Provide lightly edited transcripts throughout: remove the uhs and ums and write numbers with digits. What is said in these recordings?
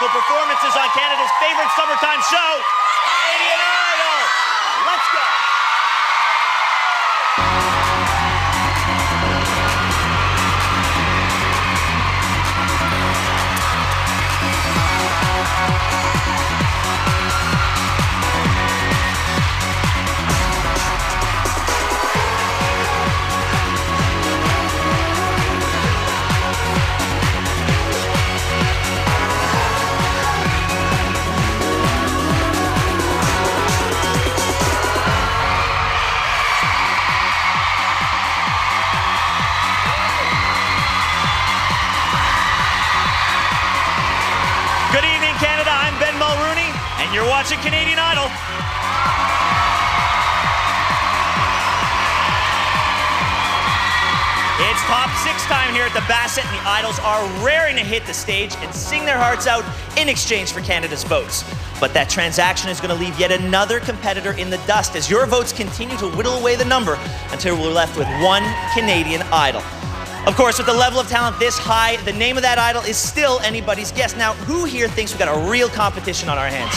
successful performances on Canada's favorite summertime show, Canadian Idol. Let's go. You're watching Canadian Idol. It's top 6 time here at the Bassett, and the Idols are raring to hit the stage and sing their hearts out in exchange for Canada's votes. But that transaction is going to leave yet another competitor in the dust as your votes continue to whittle away the number until we're left with one Canadian Idol. Of course, with the level of talent this high, the name of that idol is still anybody's guess. Now, who here thinks we've got a real competition on our hands?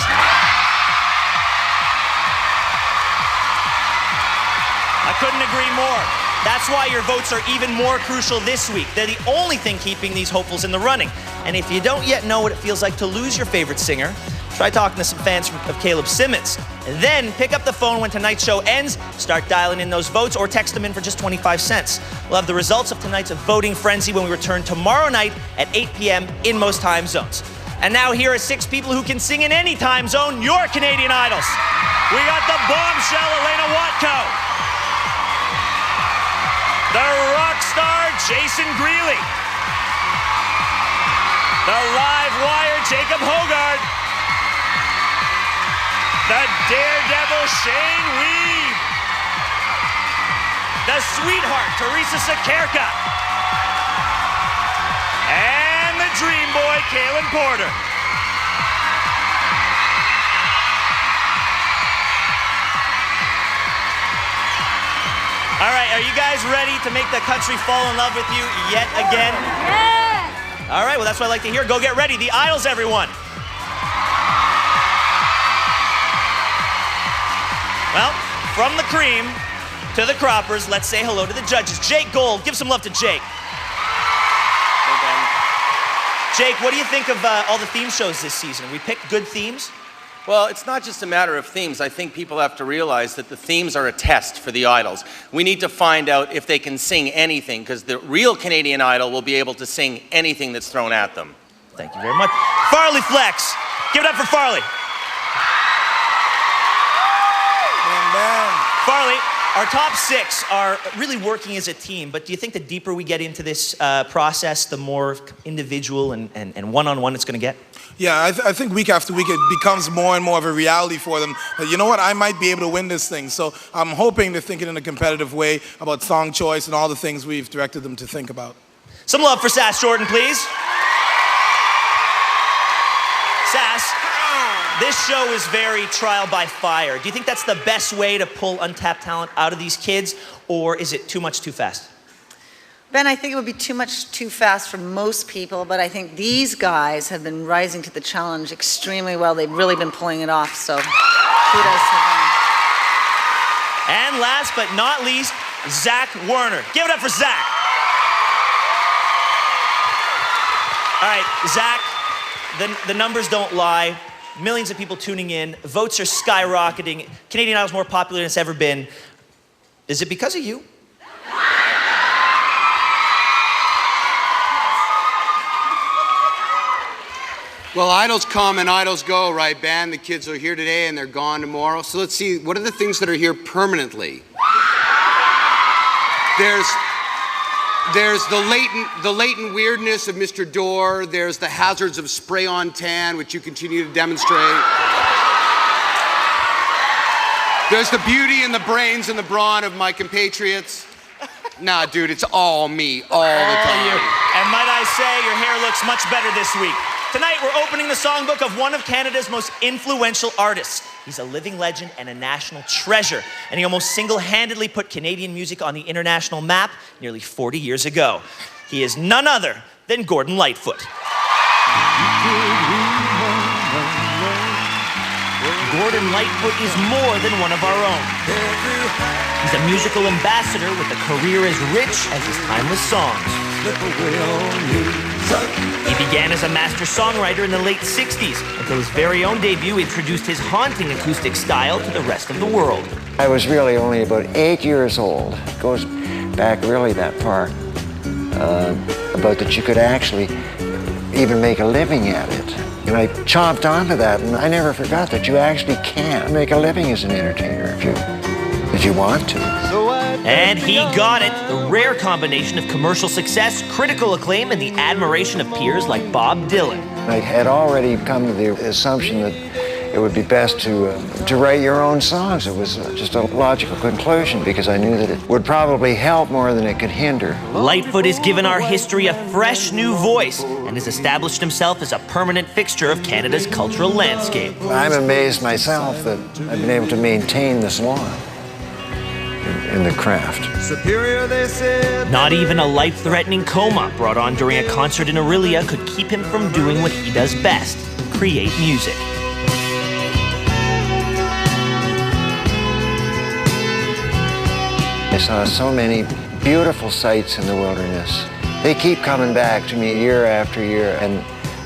I couldn't agree more. That's why your votes are even more crucial this week. They're the only thing keeping these hopefuls in the running. And if you don't yet know what it feels like to lose your favorite singer, try talking to some fans of Caleb Simmons. And then pick up the phone when tonight's show ends, start dialing in those votes, or text them in for just 25 cents. We'll have the results of tonight's voting frenzy when we return tomorrow night at 8 p.m. in most time zones. And now here are 6 people who can sing in any time zone, your Canadian Idols. We got the bombshell Elena Watko, the rock star Jason Greeley, the live wire Jacob Hogard, the daredevil Shane Weed, the sweetheart Teresa Sakerka, and the dream boy Kalen Porter. All right, are you guys ready to make the country fall in love with you yet again? Yeah. All right, well, that's what I like to hear. Go get ready. The Idols, everyone. Well, from the cream to the croppers, let's say hello to the judges. Jake Gold, give some love to Jake. Hey, Ben. Jake, what do you think of all the theme shows this season? We picked good themes? Well, it's not just a matter of themes. I think people have to realize that the themes are a test for the Idols. We need to find out if they can sing anything, because the real Canadian Idol will be able to sing anything that's thrown at them. Thank you very much. Farley Flex. Give it up for Farley. Farley, our top 6 are really working as a team, but do you think the deeper we get into this process, the more individual and one-on-one it's going to get? Yeah, I think week after week it becomes more and more of a reality for them. But you know what? I might be able to win this thing. So I'm hoping they're thinking in a competitive way about song choice and all the things we've directed them to think about. Some love for Sass Jordan, please. Sass, this show is very trial by fire. Do you think that's the best way to pull untapped talent out of these kids, or is it too much too fast? Ben, I think it would be too much too fast for most people, but I think these guys have been rising to the challenge extremely well. They've really been pulling it off, so kudos to them. And last but not least, Zach Werner. Give it up for Zach. All right, Zach, the numbers don't lie. Millions of people tuning in. Votes are skyrocketing. Canadian Idol's more popular than it's ever been. Is it because of you? Well, idols come and idols go, right, Ben? The kids are here today and they're gone tomorrow. So let's see, what are the things that are here permanently? There's the latent weirdness of Mr. Dorr. There's the hazards of spray-on tan, which you continue to demonstrate. There's the beauty and the brains and the brawn of my compatriots. Nah, dude, it's all me, all the time. You. And might I say, your hair looks much better this week. Tonight, we're opening the songbook of one of Canada's most influential artists. He's a living legend and a national treasure, and he almost single-handedly put Canadian music on the international map nearly 40 years ago. He is none other than Gordon Lightfoot. Gordon Lightfoot is more than one of our own. He's a musical ambassador with a career as rich as his timeless songs. He began as a master songwriter in the late 60s until his very own debut introduced his haunting acoustic style to the rest of the world. I was really only about 8 years old. It goes back really that far, about that you could actually even make a living at it. And I chomped onto that, and I never forgot that you actually can make a living as an entertainer if you want to. And he got it. The rare combination of commercial success, critical acclaim, and the admiration of peers like Bob Dylan. I had already come to the assumption that it would be best to write your own songs. It was just a logical conclusion because I knew that it would probably help more than it could hinder. Lightfoot has given our history a fresh new voice and has established himself as a permanent fixture of Canada's cultural landscape. I'm amazed myself that I've been able to maintain this long in the craft. Not even a life-threatening coma brought on during a concert in Orillia could keep him from doing what he does best, create music. I saw so many beautiful sights in the wilderness. They keep coming back to me year after year, and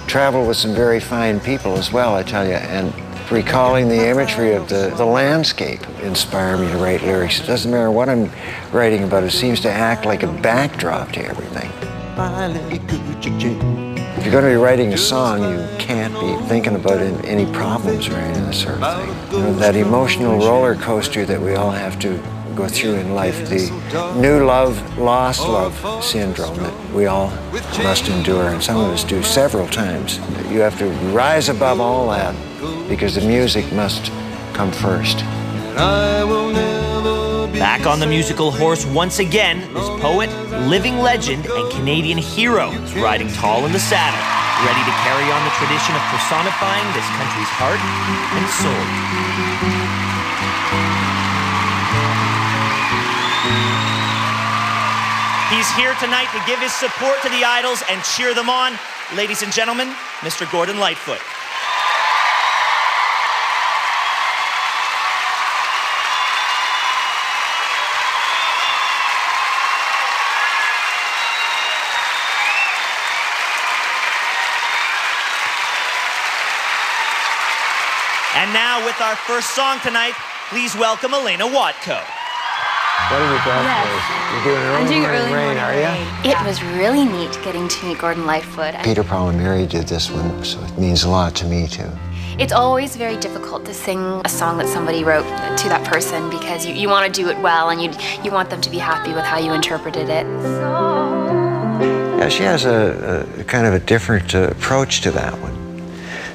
travel with some very fine people as well, I tell you. And recalling the imagery of the landscape inspired me to write lyrics. It doesn't matter what I'm writing about, it seems to act like a backdrop to everything. If you're going to be writing a song, you can't be thinking about any problems or any of that sort of thing. You know, that emotional roller coaster that we all have to go through in life, the new love, lost love syndrome that we all must endure, and some of us do several times. You have to rise above all that because the music must come first. Back on the musical horse once again, this poet, living legend, and Canadian hero is riding tall in the saddle, ready to carry on the tradition of personifying this country's heart and soul. He's here tonight to give his support to the Idols and cheer them on. Ladies and gentlemen, Mr. Gordon Lightfoot. And now, with our first song tonight, please welcome Elena Watko. What are you doing? You're doing Early Morning Rain, are you? It was really neat getting to meet Gordon Lightfoot. Peter, Paul, and Mary did this one, so it means a lot to me, too. It's always very difficult to sing a song that somebody wrote to that person because you want to do it well and you want them to be happy with how you interpreted it. Yeah, she has a kind of a different approach to that one,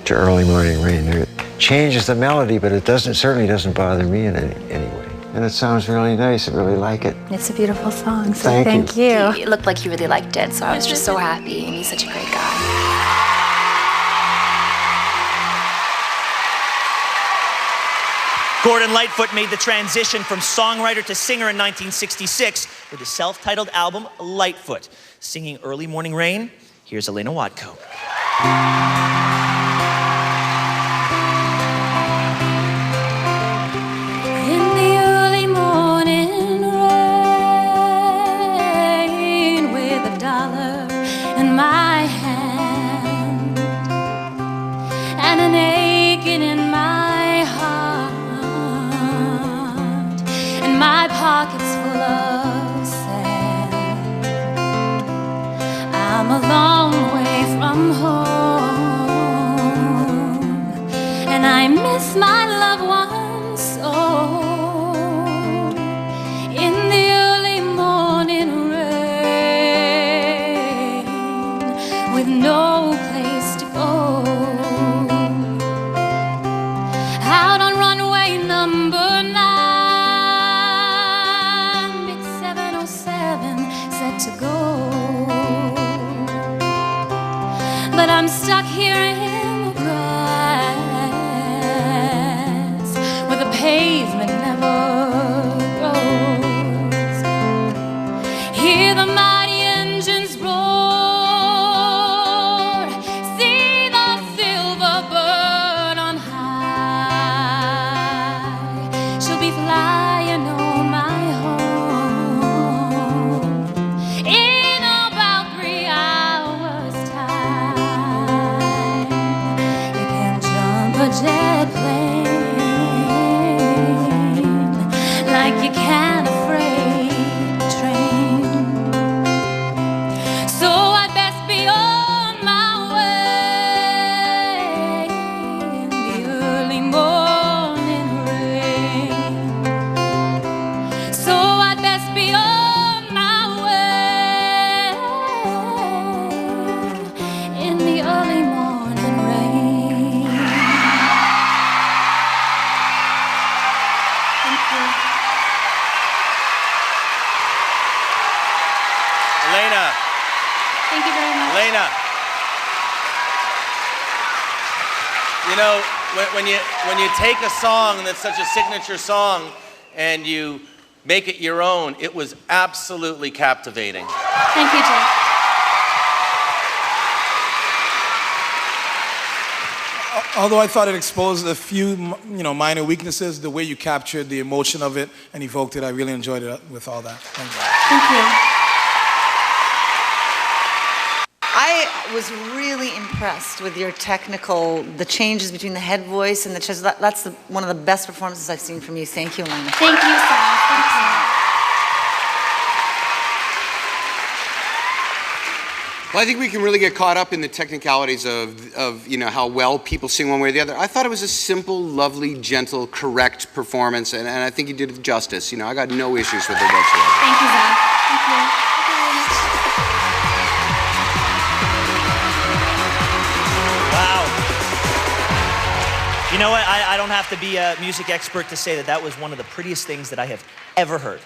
to Early Morning Rain. It changes the melody, but it certainly doesn't bother me in any way. And it sounds really nice. I really like it. It's a beautiful song, so thank you. It looked like he really liked it, so I was just so happy, and he's such a great guy. Gordon Lightfoot made the transition from songwriter to singer in 1966 with his self-titled album, Lightfoot. Singing Early Morning Rain, here's Elena Watko. Pockets full of sand. I'm a long way from home, and I miss my loved ones so. In the early morning rain, with no place to go, out on runway number 9. To go, but I jet plane, like you can't a freight train. So I'd best be on my way in the early morning rain. So I'd best be on my way in the early morning rain. Thank you. Elena, Thank you very much. Elena. You know, when you take a song that's such a signature song and you make it your own, it was absolutely captivating. Thank you, Jeff. Although I thought it exposed a few, minor weaknesses, the way you captured the emotion of it and evoked it, I really enjoyed it with all that. Thank you. Thank you. I was really impressed with your the changes between the head voice and the chest. That's one of the best performances I've seen from you. Thank you, Elena. Thank you, Sal. Thank you. Well, I think we can really get caught up in the technicalities of how well people sing one way or the other. I thought it was a simple, lovely, gentle, correct performance, and I think you did it justice. I got no issues with it whatsoever. Thank you, Zach. Thank you. Thank you very much. Wow. You know what? I don't have to be a music expert to say that was one of the prettiest things that I have ever heard.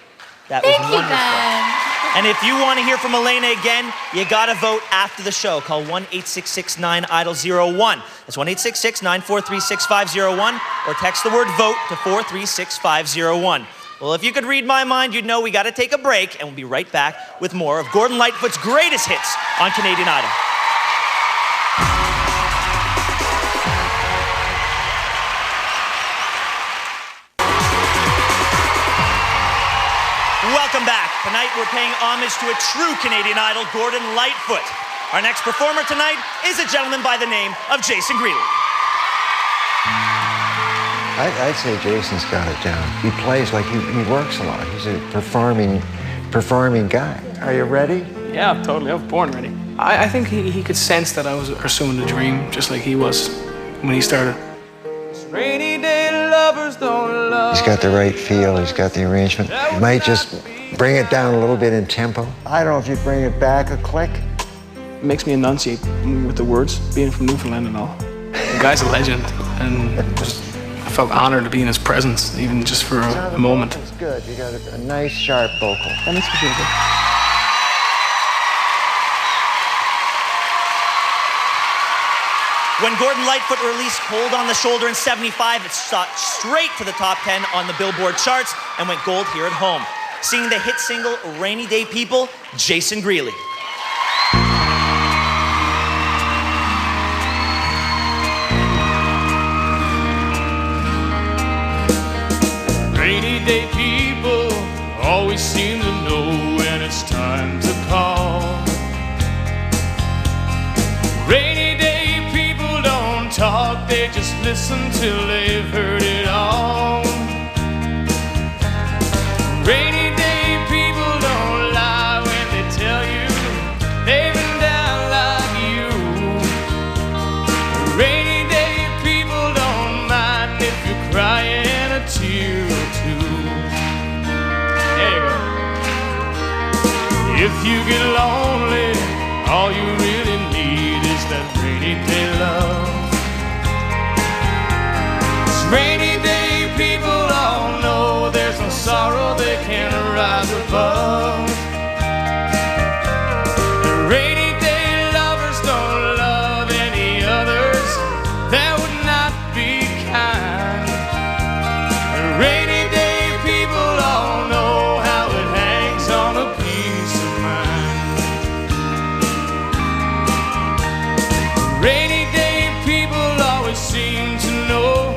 That was Thank you, wonderful. Ben. And if you want to hear from Elena again, you got to vote after the show. Call 1-866-9-IDOL-01. That's 1-866-943-6501, or text the word VOTE to 436-501. Well, if you could read my mind, you'd know we got to take a break, and we'll be right back with more of Gordon Lightfoot's greatest hits on Canadian Idol. Welcome back. Tonight we're paying homage to a true Canadian Idol, Gordon Lightfoot. Our next performer tonight is a gentleman by the name of Jason Greeley. I'd say Jason's got it down. He plays like he works a lot. He's a performing guy. Are you ready? Yeah, totally. I was born ready. I think he could sense that I was pursuing a dream, just like he was when he started. Rainy day lovers don't love. He's got the right feel. He's got the arrangement. He might just bring it down a little bit in tempo. I don't know if you'd bring it back a click. It makes me enunciate with the words, being from Newfoundland and all. The guy's a legend, and I felt honored to be in his presence, even just for a moment. That's good. You got a nice, sharp vocal. That makes me feel good. When Gordon Lightfoot released Hold on the Shoulder in '75, it shot straight to the top 10 on the Billboard charts and went gold here at home. Singing the hit single Rainy Day People, Jason Greeley. Rainy day people always seem to know when it's time to call. Rainy day people don't talk, they just listen till they've heard it all. Rainy day people don't lie when they tell you they've been down like you. Rainy day people don't mind if you're crying a tear or two. There you go. If you get lonely, all you really need is that rainy day love. 'Cause rainy day people all know there's no sorrow they can't rise above. The rainy day lovers don't love any others, that would not be kind. The rainy day people all know how it hangs on a piece of mind. Rainy day people always seem to know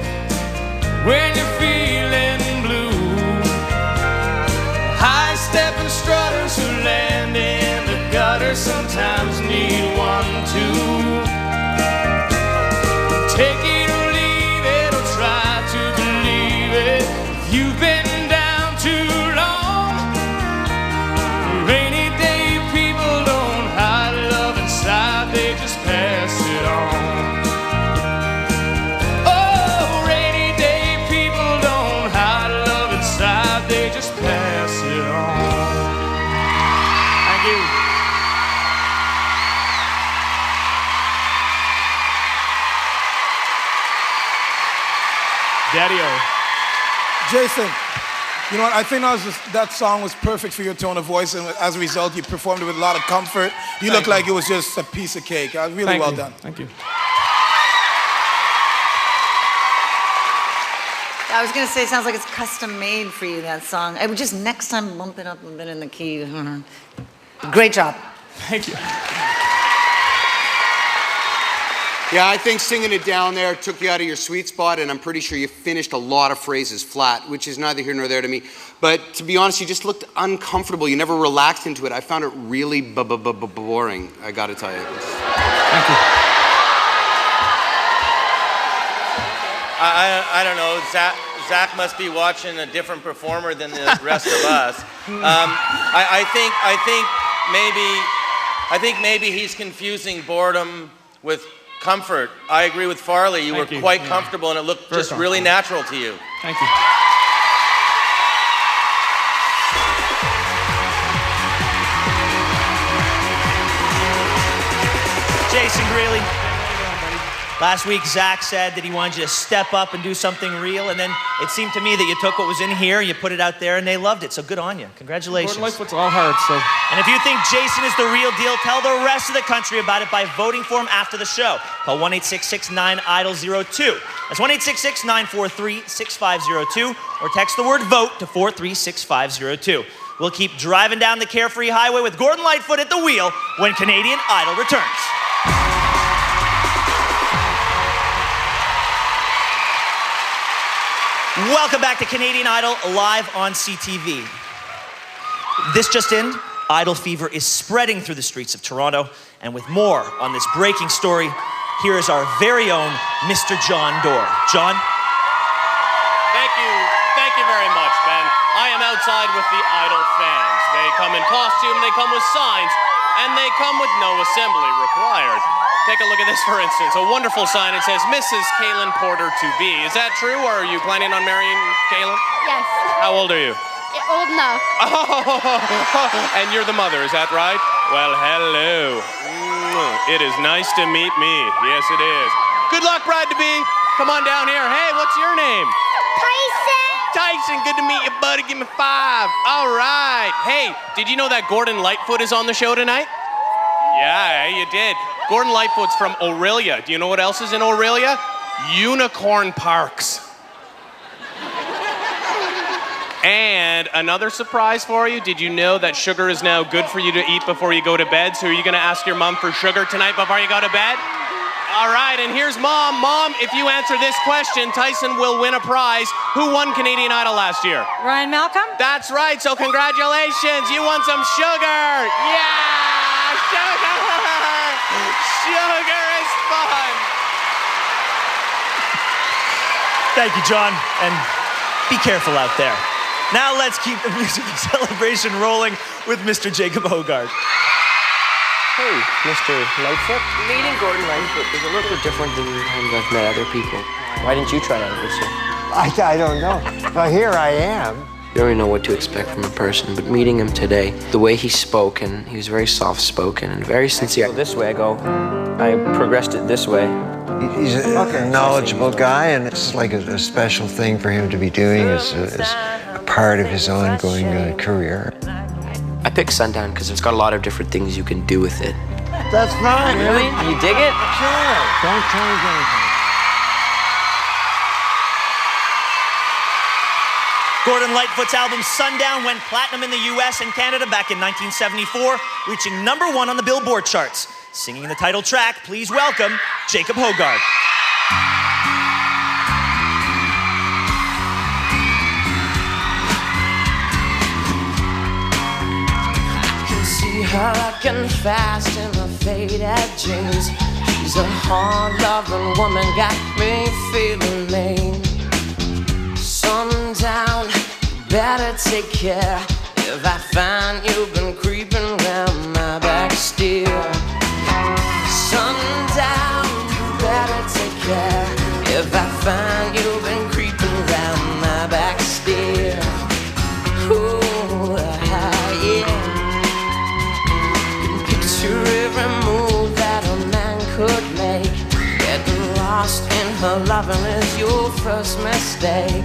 when you're feeling blue. High-stepping strutters who land in the gutter sometimes need one too. Take it or leave Daddy-o. Jason, you know what? I think that song was perfect for your tone of voice, and as a result, you performed it with a lot of comfort. You looked like it was just a piece of cake. Really well done. Thank you. I was going to say, it sounds like it's custom made for you, that song. I would just next time bump it up a bit in the key. Great job. Thank you. Yeah, I think singing it down there took you out of your sweet spot, and I'm pretty sure you finished a lot of phrases flat, which is neither here nor there to me. But to be honest, you just looked uncomfortable. You never relaxed into it. I found it really boring, I gotta tell you. Thank you. I don't know. Zach must be watching a different performer than the rest of us. I think maybe he's confusing boredom with comfort. I agree with Farley. You were quite comfortable, and it looked just really natural to you. Thank you. Jason Greeley. Last week, Zach said that he wanted you to step up and do something real, and then it seemed to me that you took what was in here, you put it out there, and they loved it. So good on you. Congratulations. Gordon Lightfoot's all hard, so. And if you think Jason is the real deal, tell the rest of the country about it by voting for him after the show. Call 1-866-9-IDOL-02. That's 1-866-943-6502, or text the word VOTE to 436-502. We'll keep driving down the carefree highway with Gordon Lightfoot at the wheel when Canadian Idol returns. Welcome back to Canadian Idol, live on CTV. This just in, Idol fever is spreading through the streets of Toronto, and with more on this breaking story, here is our very own Mr. John Doerr. John? Thank you very much, Ben. I am outside with the Idol fans. They come in costume, they come with signs, and they come with no assembly required. Take a look at this, for instance. A wonderful sign. It says, Mrs. Kaylin Porter to be. Is that true, or are you planning on marrying Kaylin? Yes. How old are you? Old enough. Oh, and you're the mother, is that right? Well, hello. It is nice to meet me. Yes, it is. Good luck, bride-to-be. Come on down here. Hey, what's your name? Tyson. Tyson, good to meet you, buddy. Give me 5. All right. Hey, did you know that Gordon Lightfoot is on the show tonight? Yeah, you did. Gordon Lightfoot's from Aurelia. Do you know what else is in Aurelia? Unicorn Parks. And another surprise for you, did you know that sugar is now good for you to eat before you go to bed? So are you going to ask your mom for sugar tonight before you go to bed? All right, and here's Mom. Mom, if you answer this question, Tyson will win a prize. Who won Canadian Idol last year? Ryan Malcolm? That's right, so congratulations. You won some sugar. Yeah, sugar. Sugar is fun. Thank you, John, and be careful out there. Now let's keep the music and celebration rolling with Mr. Jacob Hogarth. Hey, Mr. Lightfoot. Meeting Gordon Lightfoot is a little different than the times I've met other people. Why didn't you try it out this year? I don't know. Well, here I am. You already know what to expect from a person, but meeting him today, the way he spoke, and he was very soft-spoken and very sincere. This way, I progressed it this way. He's a knowledgeable guy, and it's like a special thing for him to be doing as a part of his ongoing career. I picked Sundown because it's got a lot of different things you can do with it. That's fine. Really? You dig it? Sure. Don't change anything. Gordon Lightfoot's album Sundown went platinum in the US and Canada back in 1974, reaching #1 on the Billboard charts. Singing the title track, please welcome Jacob Hogarth. I can see her looking fast in her faded jeans. She's a hard-loving woman, got me feeling mean. Sundown, better take care. If I find you've been creeping around my back still. Sundown, you better take care. If I find you've been creeping around my back still. Ooh, yeah. Can picture every move that a man could make. Getting lost in her Loving is your first mistake.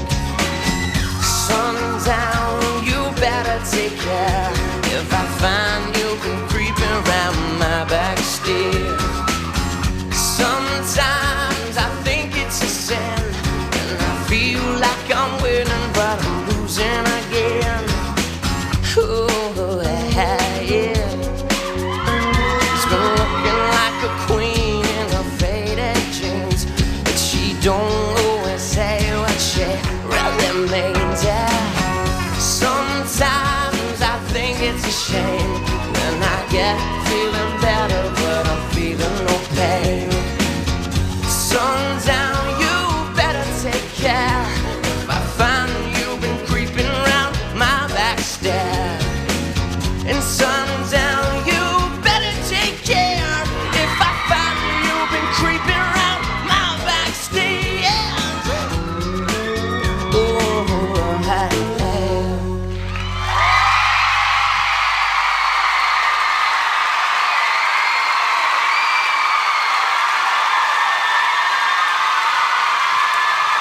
Sundown, you better take care. If I find you've been creeping around my back stairs. Sometimes I think it's a sin, and I feel like I'm winning, but I'm losing again. Oh, yeah. She's been looking like a queen in her faded jeans, but she don't always say what she really means. Yeah. Sometimes I think it's a shame, and I get feeling better, but I'm feeling no pain. Sundown, you better take care. If I find you've been creeping around my back stairs. And sundown, you better take care. If I find you've been creeping around my back stairs. Oh, hey.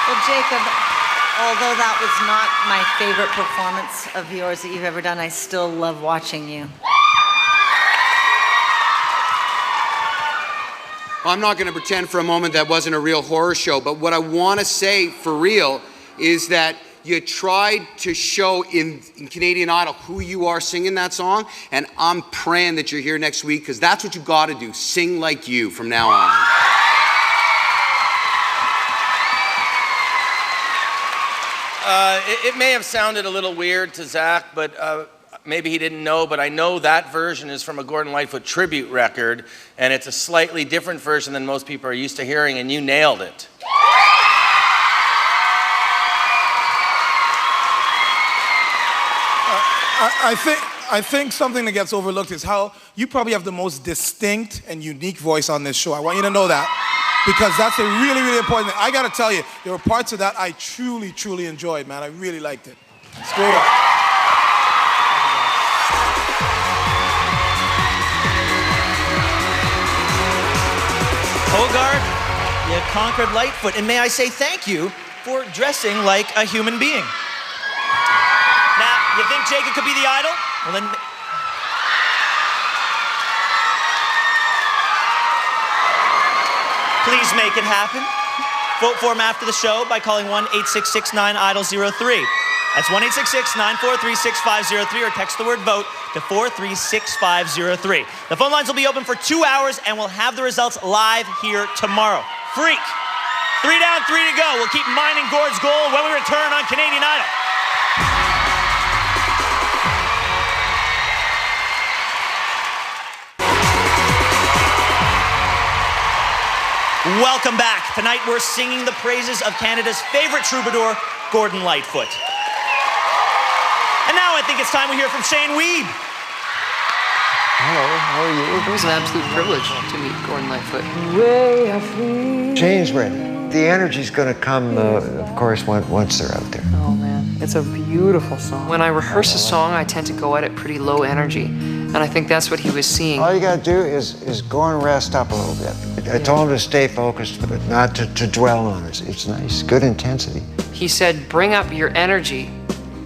Well, Jacob, although that was not my favorite performance of yours that you've ever done, I still love watching you. Well, I'm not going to pretend for a moment that wasn't a real horror show, but what I want to say for real is that you tried to show in Canadian Idol who you are singing that song, and I'm praying that you're here next week, because that's what you got to do. Sing like you from now on. It may have sounded a little weird to Zach, but maybe he didn't know, but I know that version is from a Gordon Lightfoot tribute record, and it's a slightly different version than most people are used to hearing, and you nailed it. I think something that gets overlooked is how you probably have the most distinct and unique voice on this show. I want you to know that, because that's a really, really important thing. I got to tell you, there were parts of that I truly, truly enjoyed, man. I really liked it. Straight up. Hogarth, you conquered Lightfoot, and may I say thank you for dressing like a human being. Now, you think Jacob could be the idol? Well, then... Please make it happen. Vote for him after the show by calling 1-866-9-IDOL-03. That's 1-866-943-6503, or text the word VOTE to 436-503. The phone lines will be open for 2 hours, and we'll have the results live here tomorrow. Freak. 3 down, 3 to go. We'll keep mining Gord's goal when we return on Canadian Idol. Welcome back. Tonight we're singing the praises of Canada's favorite troubadour, Gordon Lightfoot. And now I think it's time we hear from Shane Weeb. Hello, how are you? It was an absolute privilege to meet Gordon Lightfoot. Shane's ready. The energy's going to come, of course, once they're out there. Oh, man. It's a beautiful song. When I rehearse a song, I tend to go at it pretty low energy. And I think that's what he was seeing. All you got to do is go and rest up a little bit. I told him to stay focused, but not to dwell on it. It's nice, good intensity. He said, bring up your energy,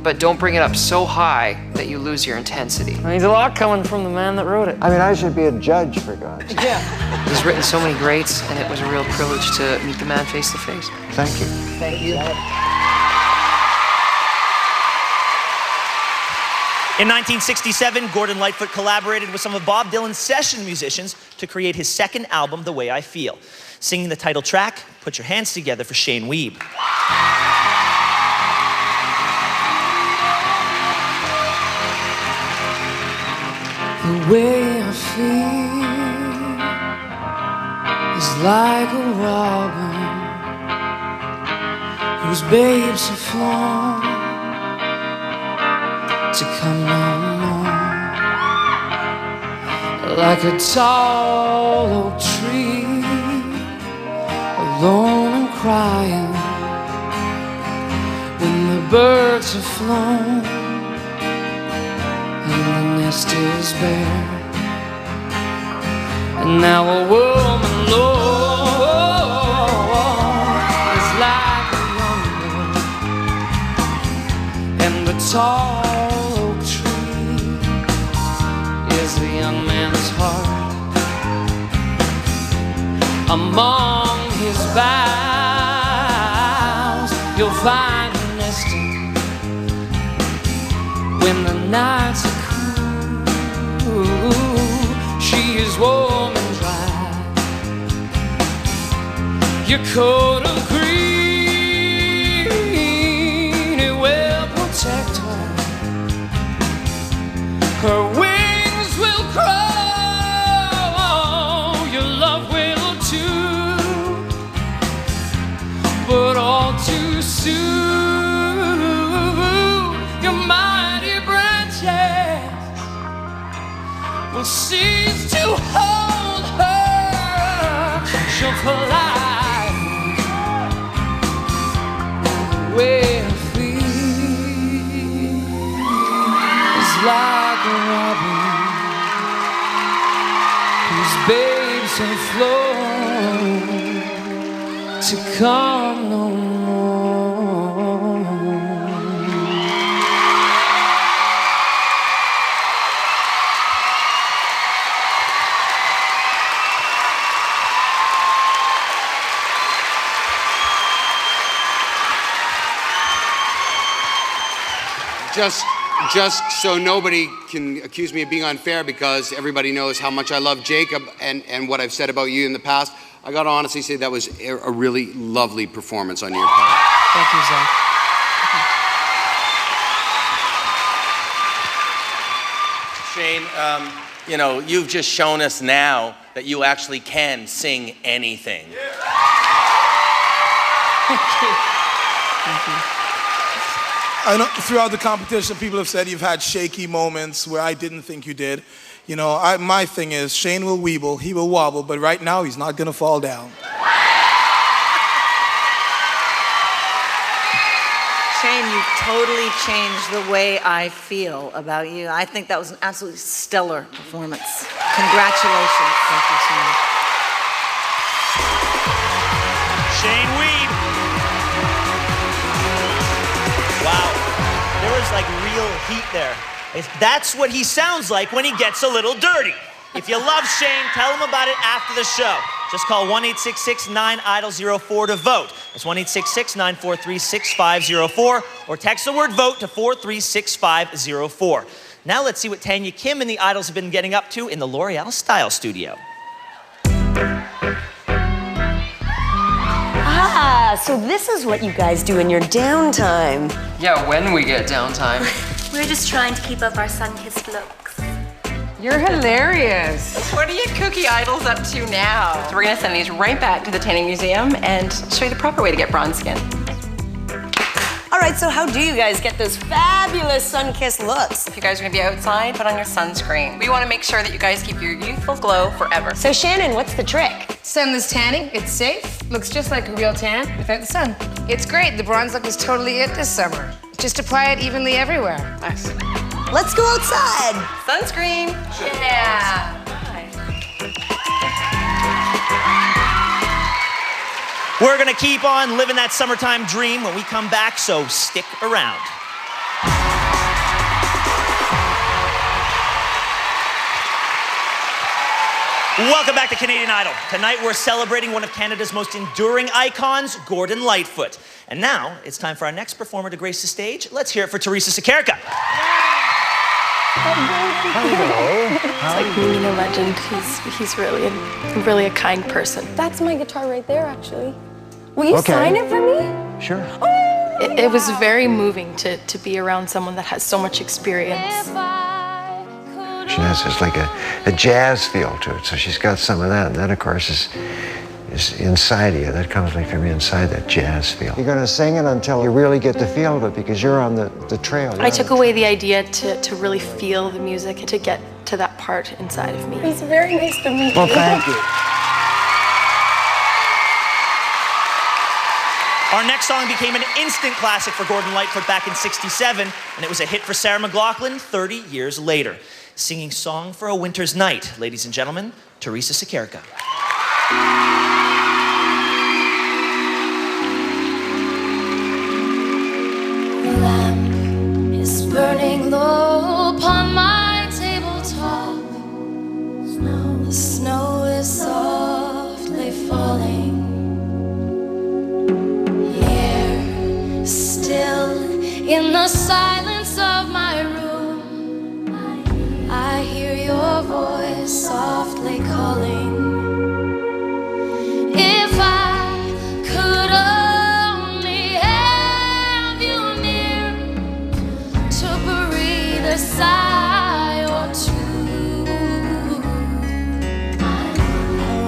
but don't bring it up so high that you lose your intensity. There's a lot coming from the man that wrote it. I mean, I should be a judge, for God's sake. Yeah. He's written so many greats, and it was a real privilege to meet the man face to face. Thank you. Thank you. In 1967, Gordon Lightfoot collaborated with some of Bob Dylan's session musicians to create his second album, The Way I Feel. Singing the title track, Put Your Hands Together for Shane Weeb. The way I feel is like a robin whose babes have flown to come no more. Like a tall oak tree, alone and crying, when the birds have flown and the nest is bare. And now a woman, Lord, tall oak tree is the young man's heart. Among his boughs you'll find him nesting when the nights are cool. She is warm and dry, your coat of green, it will protect her. Her wings will grow, your love will too. But all too soon, your mighty branches will cease to hold her. She'll fly where her feet is like a robin whose babes have flown to come no more. Just so nobody can accuse me of being unfair, because everybody knows how much I love Jacob and what I've said about you in the past, I gotta honestly say that was a really lovely performance on your part. Thank you, Zach. Shane, you know, you've just shown us now that you actually can sing anything. Thank you. Thank you. I know throughout the competition, people have said you've had shaky moments where I didn't think you did. You know, my thing is, Shane will weeble, he will wobble, but right now he's not gonna fall down. Shane, you totally changed the way I feel about you. I think that was an absolutely stellar performance. Congratulations. Thank you so much. Shane Weed. Wow, there was like real heat there. That's what he sounds like when he gets a little dirty. If you love Shane, tell him about it after the show. Just call 1-866-9-IDOL-04 to vote. That's 1-866-943-6504, or text the word VOTE to 436-504. Now let's see what Tanya Kim and the Idols have been getting up to in the L'Oreal Style Studio. Ah, so this is what you guys do in your downtime. Yeah, when we get downtime. We're just trying to keep up our sun-kissed looks. You're hilarious. What are you kooky idols up to now? So we're gonna send these right back to the Tanning Museum and show you the proper way to get bronze skin. All right, so how do you guys get those fabulous sun-kissed looks? If you guys are gonna be outside, put on your sunscreen. We wanna make sure that you guys keep your youthful glow forever. So Shannon, what's the trick? Sunless tanning, it's safe. Looks just like a real tan without the sun. It's great, the bronze look is totally it this summer. Just apply it evenly everywhere. Nice. Let's go outside. Sunscreen. Yeah. We're gonna keep on living that summertime dream when we come back, so stick around. Welcome back to Canadian Idol. Tonight we're celebrating one of Canada's most enduring icons, Gordon Lightfoot. And now it's time for our next performer to grace the stage. Let's hear it for Teresa Sekerka. Hello. It's like meeting a legend. He's really a kind person. That's my guitar right there, actually. Will you sign it for me? Sure. It was very moving to be around someone that has so much experience. She has this like a jazz feel to it, so she's got some of that. And that, of course, is inside of you. That comes like from inside, that jazz feel. You're gonna sing it until you really get the feel of it, because you're on the trail. I took away the idea to really feel the music and to get to that part inside of me. It's very nice to meet you. Well, thank you. Our next song became an instant classic for Gordon Lightfoot back in '67, and it was a hit for Sarah McLachlan 30 years later. Singing Song for a Winter's Night, ladies and gentlemen, Teresa Sekerka. The lamp is In the silence of my room, I hear your voice softly calling. If I could only have you near to breathe a sigh or two, I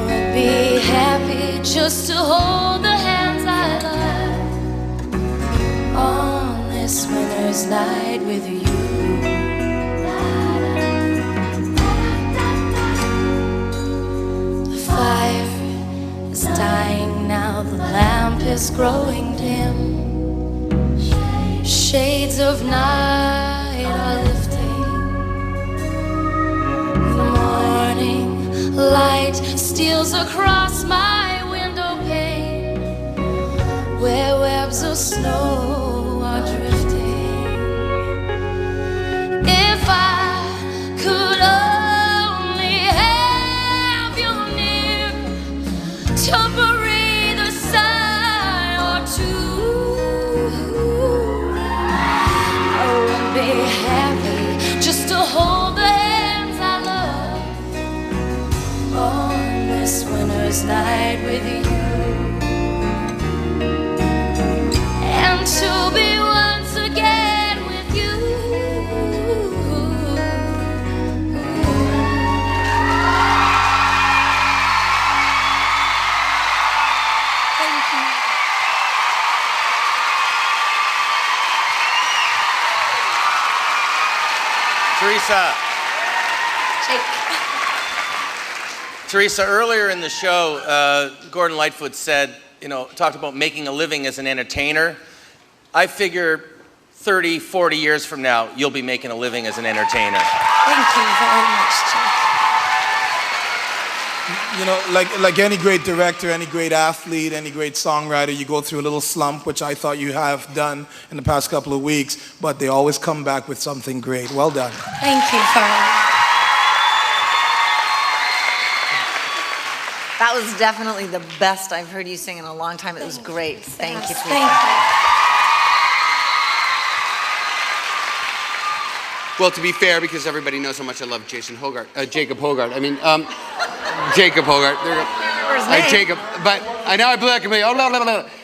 would be happy just to hold the hands I love on this winter's night with you. The fire is dying now, the lamp is growing dim. Shades of night are lifting. The morning light steals across my window pane, where webs of snow are drifting. If I could only have you near to breathe a sigh or two, I would be happy just to hold the hands I love on this winter's night with you. And to be once again with you. Thank you. Teresa, earlier in the show, Gordon Lightfoot said, talked about making a living as an entertainer. I figure 30, 40 years from now, you'll be making a living as an entertainer. Thank you very much, Jake. Like any great director, any great athlete, any great songwriter, you go through a little slump, which I thought you have done in the past couple of weeks, but they always come back with something great. Well done. Thank you, Farrell. That was definitely the best I've heard you sing in a long time. It was great. Thank you. Thank you. Well, to be fair, because everybody knows how much I love Jacob Hogarth. Jacob Hogarth. There you go. Jacob. But I know I blew that completely.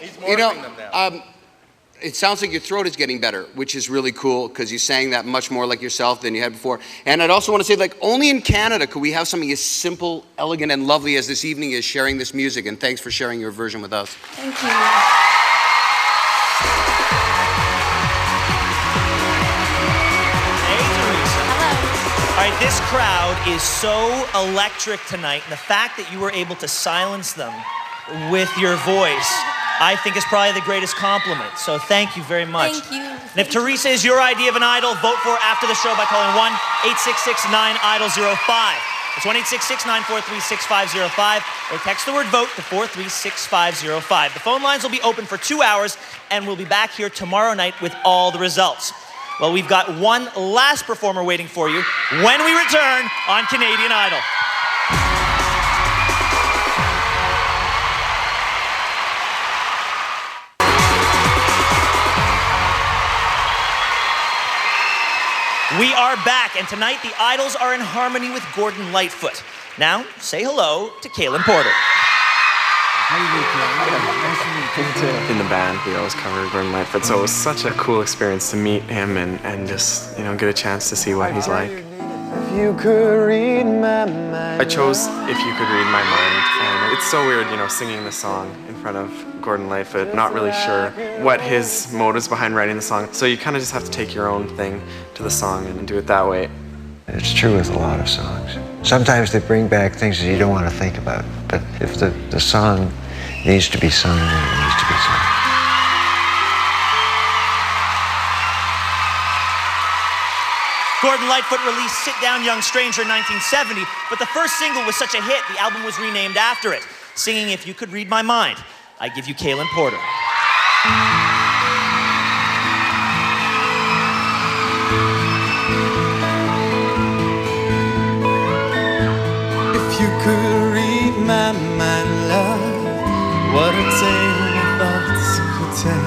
He's morphing them now. It sounds like your throat is getting better, which is really cool because you sang that much more like yourself than you had before. And I'd also want to say, only in Canada could we have something as simple, elegant, and lovely as this evening is sharing this music. And thanks for sharing your version with us. Thank you. All right, this crowd is so electric tonight, and the fact that you were able to silence them with your voice, I think is probably the greatest compliment. So thank you very much. Thank you. And if Teresa is your idea of an idol, vote for it after the show by calling 1-866-9-IDOL-05. It's 1-866-943-6505, or text the word VOTE to 436-505. The phone lines will be open for 2 hours, and we'll be back here tomorrow night with all the results. Well, we've got one last performer waiting for you when we return on Canadian Idol. We are back, and tonight the Idols are in harmony with Gordon Lightfoot. Now, say hello to Kaylin Porter. In the band, we always covered Gordon Lightfoot, so it was such a cool experience to meet him and just, get a chance to see what he's like. If you could read my mind. I chose If You Could Read My Mind, and it's so weird, singing the song in front of Gordon Lightfoot, not really sure what his motives behind writing the song, so you kind of just have to take your own thing to the song and do it that way. It's true with a lot of songs. Sometimes they bring back things that you don't want to think about, but if the song needs to be sung, then it needs to be sung. Gordon Lightfoot released Sit Down Young Stranger in 1970, but the first single was such a hit, the album was renamed after it. Singing If You Could Read My Mind, I give you Kaylin Porter. If you could read my mind, love, what a tale my thoughts could tell.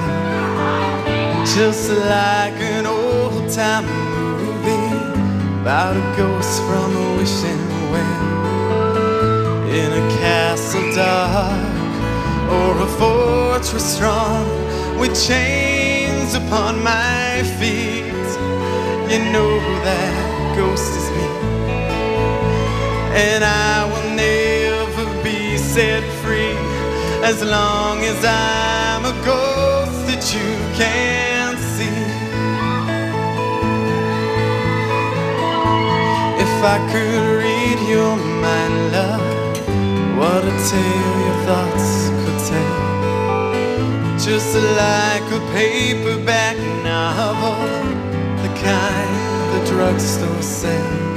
Just like an old-time movie about a ghost from a wishing well, in a castle dark or a fortress strong with chains upon my feet. You know that ghost is me, and I will never be set free as long as I'm a ghost that you can't see. If I could read your mind, love, what a tale your thoughts could tell. Just like a paperback novel, the kind the drugstore sells.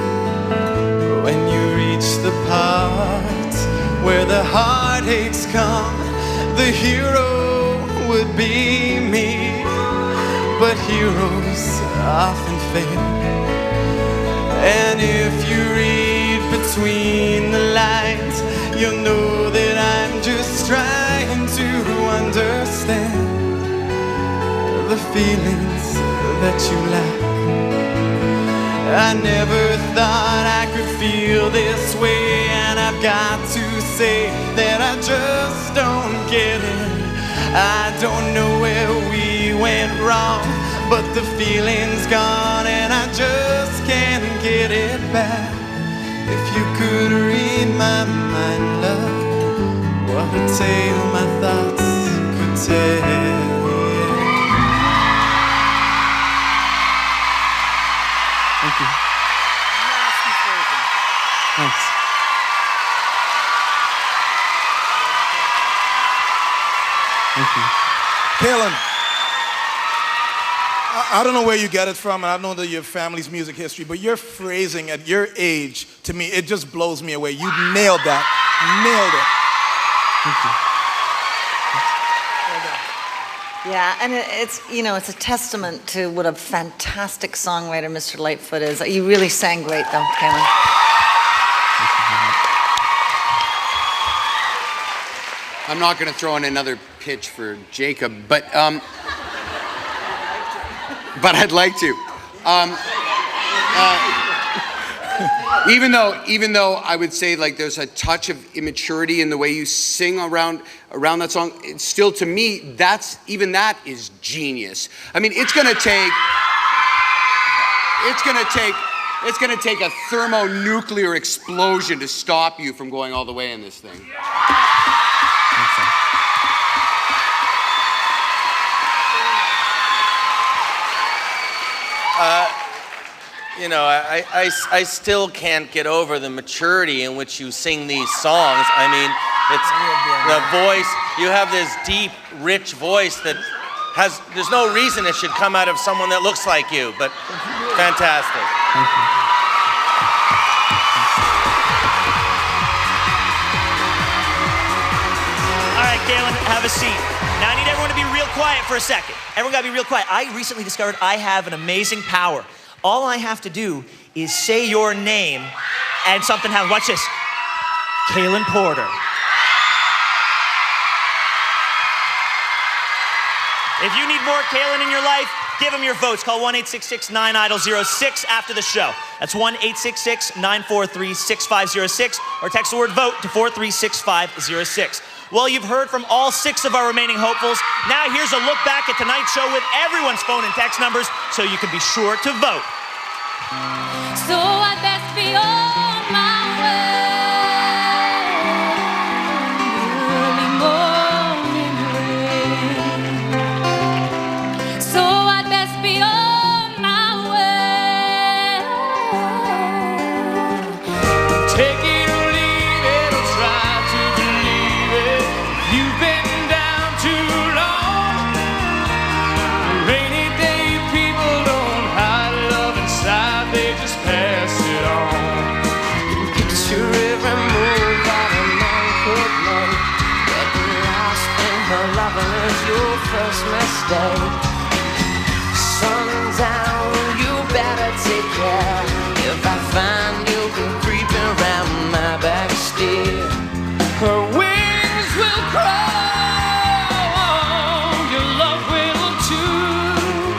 When you reach the part where the heartaches come, the hero would be me. But heroes often fail, and if you read between the lines, you'll know that I'm just trying to understand the feelings that you lack. I never thought I could feel this way, and I've got to say that I just don't get it. I don't know where we went wrong, but the feeling's gone and I just can't get it back. If you could read my mind, love, what a tale my thoughts could tell. Thank you. Thanks. Thank you. Kaylin, I don't know where you get it from, and I don't know your family's music history, but your phrasing at your age, to me, it just blows me away. You nailed that. Nailed it. Thank you. Yeah, and it's, you know, it's a testament to what a fantastic songwriter Mr. Lightfoot is. You really sang great, though, Cameron. I'm not going to throw in another pitch for Jacob, but I'd like to. Even though I would say like there's a touch of immaturity in the way you sing around that song, it's still, to me, that is genius. I mean, it's gonna take a thermonuclear explosion to stop you from going all the way in this thing. You know, I still can't get over the maturity in which you sing these songs. I mean, it's the voice. You have this deep, rich voice that there's no reason it should come out of someone that looks like you, but fantastic. Thank you. All right, Galen, have a seat. Now I need everyone to be real quiet for a second. Everyone gotta be real quiet. I recently discovered I have an amazing power. All I have to do is say your name and something happens. Watch this. Kaylin Porter. If you need more Kaylin in your life, give him your votes. Call 1-866-9-IDOL-06 after the show. That's 1-866-943-6506, or text the word VOTE to 436-506. Well, you've heard from all 6 of our remaining hopefuls. Now here's a look back at tonight's show with everyone's phone and text numbers so you can be sure to vote. So I best be on my way. Early morning rain. So I best be on my way. Take it or leave it, or try to believe it. You've been down too long. Rainy day people don't hide love inside, they just pass it on. Picture every move that a man could make. Getting lost in her loving is your first mistake. Sundown, you better take care. If I find you creeping around my back stair, Her wings will crawl, your love will too.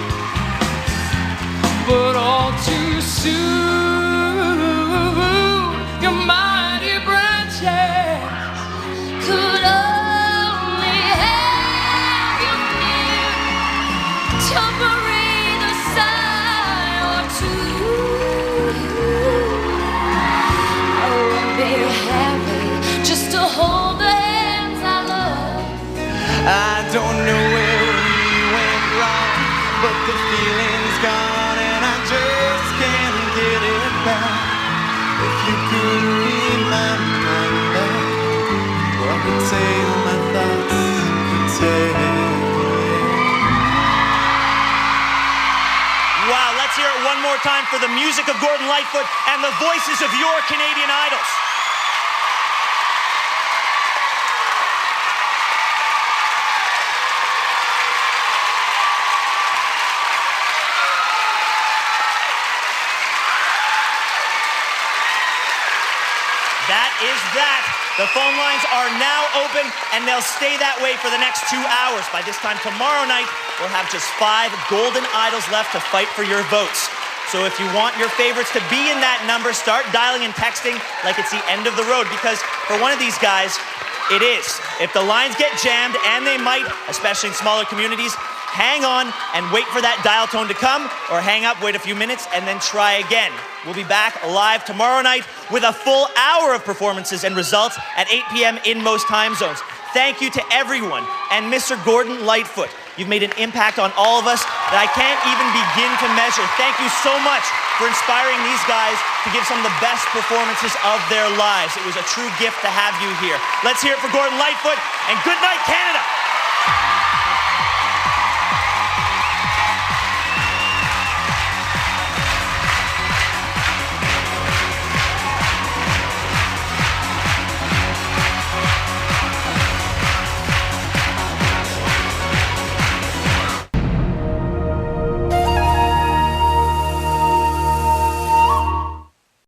more time for the music of Gordon Lightfoot and the voices of your Canadian idols. That is that. The phone lines are now open, and they'll stay that way for the next 2 hours. By this time tomorrow night, we'll have just 5 golden idols left to fight for your votes. So if you want your favorites to be in that number, start dialing and texting like it's the end of the road, because for one of these guys, it is. If the lines get jammed, and they might, especially in smaller communities, hang on and wait for that dial tone to come, or hang up, wait a few minutes, and then try again. We'll be back live tomorrow night with a full hour of performances and results at 8 p.m. in most time zones. Thank you to everyone and Mr. Gordon Lightfoot. You've made an impact on all of us that I can't even begin to measure. Thank you so much for inspiring these guys to give some of the best performances of their lives. It was a true gift to have you here. Let's hear it for Gordon Lightfoot, and good night, Canada.